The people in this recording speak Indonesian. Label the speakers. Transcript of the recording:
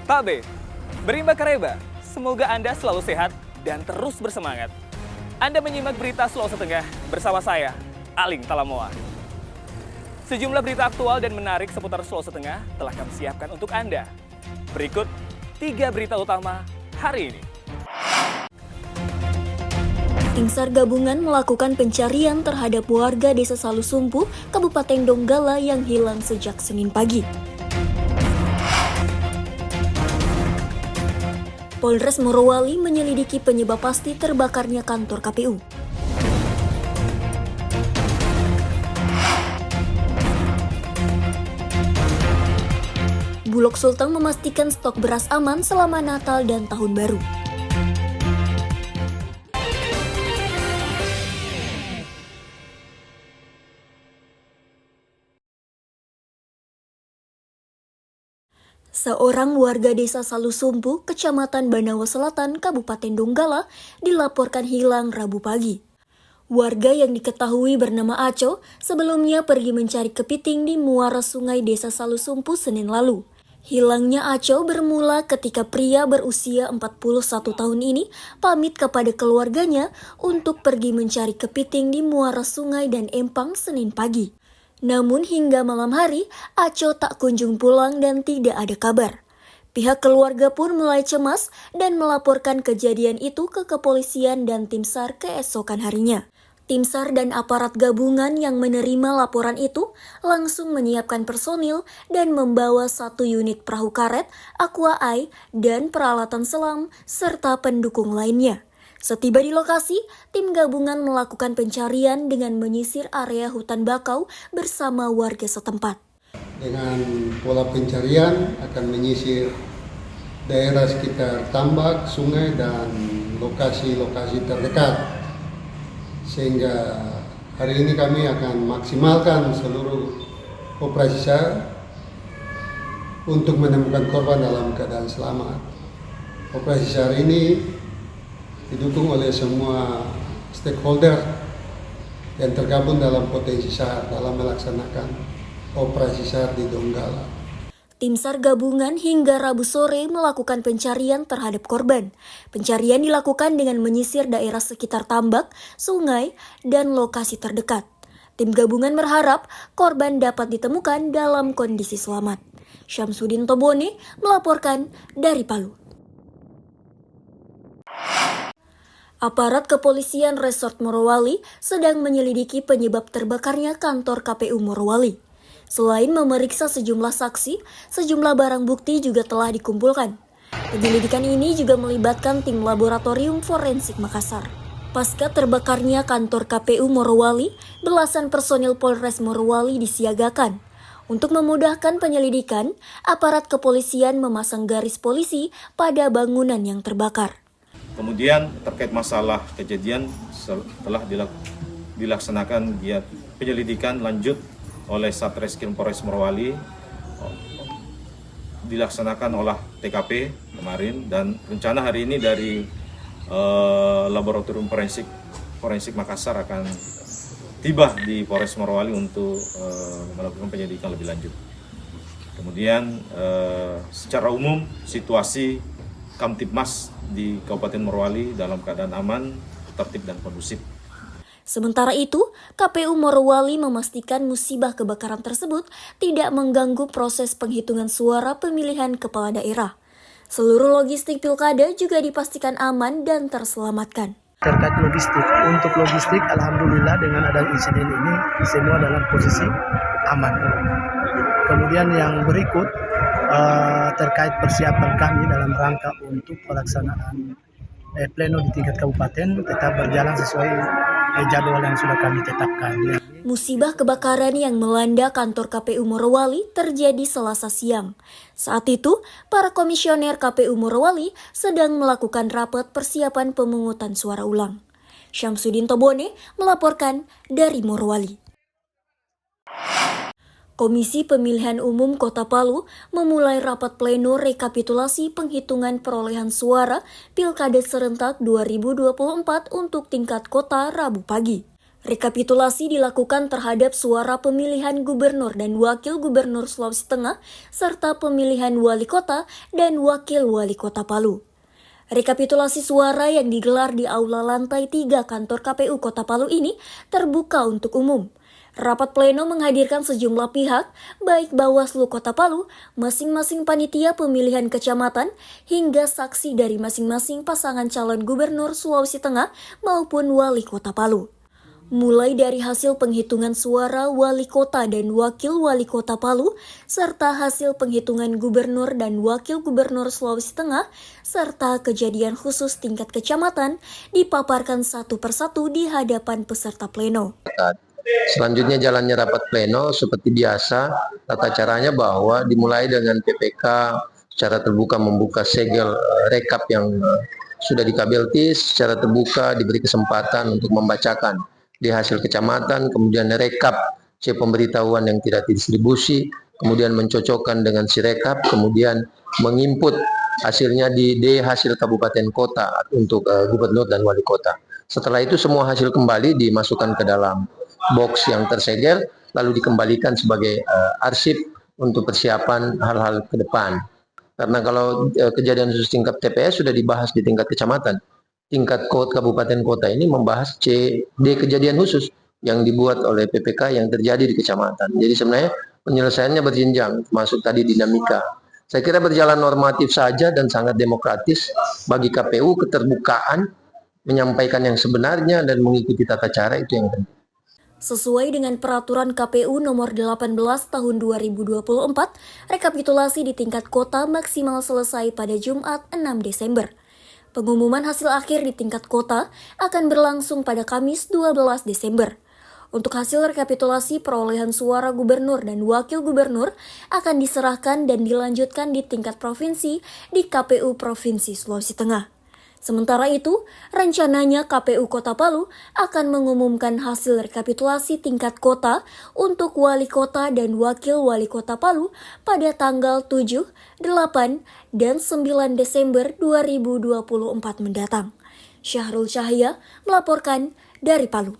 Speaker 1: Pak B, berimba kareba, semoga Anda selalu sehat dan terus bersemangat. Anda menyimak berita Sulawesi Tengah bersama saya, Aling Talamoa. Sejumlah berita aktual dan menarik seputar Sulawesi Tengah telah kami siapkan untuk Anda. Berikut 3 berita utama hari ini.
Speaker 2: Tim SAR gabungan melakukan pencarian terhadap warga Desa Salusumpu, Kabupaten Donggala yang hilang sejak Senin pagi. Polres Morowali menyelidiki penyebab pasti terbakarnya kantor KPU. Bulog Sulteng memastikan stok beras aman selama Natal dan Tahun Baru. Seorang warga Desa Salusumpu, Kecamatan Banawa Selatan, Kabupaten Donggala, dilaporkan hilang Rabu pagi. Warga yang diketahui bernama Aco sebelumnya pergi mencari kepiting di muara sungai Desa Salusumpu Senin lalu. Hilangnya Aco bermula ketika pria berusia 41 tahun ini pamit kepada keluarganya untuk pergi mencari kepiting di muara sungai dan empang Senin pagi. Namun hingga malam hari, Aco tak kunjung pulang dan tidak ada kabar. Pihak keluarga pun mulai cemas dan melaporkan kejadian itu ke kepolisian dan tim SAR keesokan harinya. Tim SAR dan aparat gabungan yang menerima laporan itu langsung menyiapkan personil dan membawa 1 unit perahu karet, aqua eye, dan peralatan selam serta pendukung lainnya. Setiba di lokasi, tim gabungan melakukan pencarian dengan menyisir area hutan bakau bersama warga setempat.
Speaker 3: Dengan pola pencarian akan menyisir daerah sekitar tambak, sungai, dan lokasi-lokasi terdekat. Sehingga hari ini kami akan maksimalkan seluruh operasi SAR untuk menemukan korban dalam keadaan selamat. Operasi SAR ini didukung oleh semua stakeholder yang tergabung dalam potensi SAR dalam melaksanakan operasi SAR di Donggala.
Speaker 2: Tim SAR gabungan hingga Rabu sore melakukan pencarian terhadap korban. Pencarian dilakukan dengan menyisir daerah sekitar tambak, sungai, dan lokasi terdekat. Tim gabungan berharap korban dapat ditemukan dalam kondisi selamat. Syamsuddin Tobone melaporkan dari Palu. Aparat kepolisian Resort Morowali sedang menyelidiki penyebab terbakarnya kantor KPU Morowali. Selain memeriksa sejumlah saksi, sejumlah barang bukti juga telah dikumpulkan. Penyelidikan ini juga melibatkan tim laboratorium forensik Makassar. Pasca terbakarnya kantor KPU Morowali, belasan personil Polres Morowali disiagakan. Untuk memudahkan penyelidikan, aparat kepolisian memasang garis polisi pada bangunan yang terbakar.
Speaker 4: Kemudian terkait masalah kejadian setelah dilaksanakan penyelidikan lanjut oleh Satreskrim Polres Morowali, dilaksanakan olah TKP kemarin, dan rencana hari ini dari Laboratorium Forensik Makassar akan tiba di Polres Morowali untuk melakukan penyelidikan lebih lanjut. Kemudian secara umum situasi Kamtibmas di Kabupaten Morowali dalam keadaan aman, tertib, dan kondusif.
Speaker 2: Sementara itu, KPU Morowali memastikan musibah kebakaran tersebut tidak mengganggu proses penghitungan suara pemilihan kepala daerah. Seluruh logistik pilkada juga dipastikan aman dan terselamatkan.
Speaker 5: Terkait logistik, untuk logistik alhamdulillah dengan adanya insiden ini semua dalam posisi aman. Kemudian yang berikut terkait persiapan kami dalam rangka untuk pelaksanaan pleno di tingkat kabupaten tetap berjalan sesuai jadwal yang sudah kami tetapkan.
Speaker 2: Musibah kebakaran yang melanda kantor KPU Morowali terjadi Selasa siang. Saat itu, para komisioner KPU Morowali sedang melakukan rapat persiapan pemungutan suara ulang. Syamsuddin Tobone melaporkan dari Morowali. Komisi Pemilihan Umum Kota Palu memulai rapat pleno rekapitulasi penghitungan perolehan suara Pilkada Serentak 2024 untuk tingkat kota Rabu pagi. Rekapitulasi dilakukan terhadap suara pemilihan gubernur dan wakil gubernur Sulawesi Tengah, serta pemilihan wali kota dan wakil wali kota Palu. Rekapitulasi suara yang digelar di aula lantai 3 kantor KPU Kota Palu ini terbuka untuk umum. Rapat pleno menghadirkan sejumlah pihak, baik Bawaslu Kota Palu, masing-masing panitia pemilihan kecamatan, hingga saksi dari masing-masing pasangan calon gubernur Sulawesi Tengah maupun wali kota Palu. Mulai dari hasil penghitungan suara wali kota dan wakil wali kota Palu, serta hasil penghitungan gubernur dan wakil gubernur Sulawesi Tengah, serta kejadian khusus tingkat kecamatan, dipaparkan satu persatu di hadapan peserta pleno.
Speaker 6: Selanjutnya jalannya rapat pleno seperti biasa, tata caranya bahwa dimulai dengan PPK secara terbuka membuka segel rekap yang sudah dikabeltis, secara terbuka diberi kesempatan untuk membacakan di hasil kecamatan, kemudian rekap C pemberitahuan yang tidak didistribusi, kemudian mencocokkan dengan si rekap, kemudian menginput hasilnya di D hasil kabupaten kota untuk gubernur dan wali kota. Setelah itu semua hasil kembali dimasukkan ke dalam box yang tersegel, lalu dikembalikan sebagai arsip untuk persiapan hal-hal ke depan. Karena kalau kejadian khusus tingkat TPS sudah dibahas di tingkat kecamatan, tingkat kabupaten kota ini membahas D kejadian khusus yang dibuat oleh PPK yang terjadi di kecamatan. Jadi sebenarnya penyelesaiannya berjenjang, termasuk tadi dinamika. Saya kira berjalan normatif saja dan sangat demokratis bagi KPU, keterbukaan, menyampaikan yang sebenarnya dan mengikuti tata cara itu yang penting.
Speaker 2: Sesuai dengan peraturan KPU nomor 18 tahun 2024, rekapitulasi di tingkat kota maksimal selesai pada Jumat 6 Desember. Pengumuman hasil akhir di tingkat kota akan berlangsung pada Kamis 12 Desember. Untuk hasil rekapitulasi perolehan suara gubernur dan wakil gubernur akan diserahkan dan dilanjutkan di tingkat provinsi di KPU Provinsi Sulawesi Tengah. Sementara itu, rencananya KPU Kota Palu akan mengumumkan hasil rekapitulasi tingkat kota untuk wali kota dan wakil wali kota Palu pada tanggal 7, 8, dan 9 Desember 2024 mendatang. Syahrul Cahya melaporkan dari Palu.